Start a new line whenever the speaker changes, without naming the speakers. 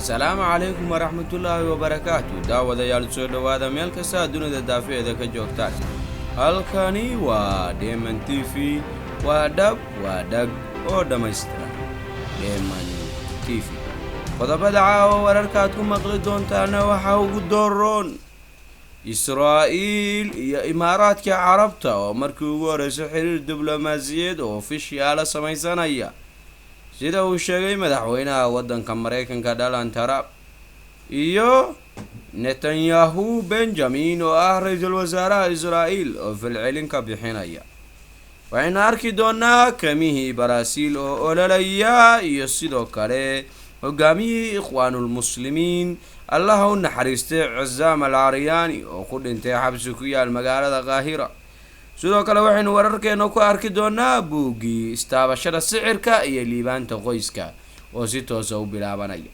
السلام عليكم ورحمة الله وبركاته. داودyaal soo dhawaada meel kasta dunida daafeeda ka joogtaan. halkani waa Deeman TV, waa dhab oo dhamaystiran. Deeman TV qodobada caawa wararka aad ku maqli doontaan waxa ugu dooron Israa'iil iyo Imaaraadka Carabta oo markii ugu horeysay xiriir diblomaasiyadeed oo official samaysanaya, sida uu sheegay madaxweynaha waddanka Mareykanka Donald Trump iyo Netanyahu Benjamin oo ah ra'iisul wasaaraha Israa'iil oo falcelin ka bixinaya. waxaynu arki doonaa kamihii Brazil oo ololaya iyo sidoo kale hogaamiyihii Ikhwaanul Muslimiin Allah u naxariistay Cazam al-Aryani oo ku dhintay xabsi ku yaal magaalada Qaahira. sidoo kale waxaynu wararkeena ku arki doonaa buuggii istaabashada sicirka iyo liibaanta qoyska oo si toos ah u bilaabanaya.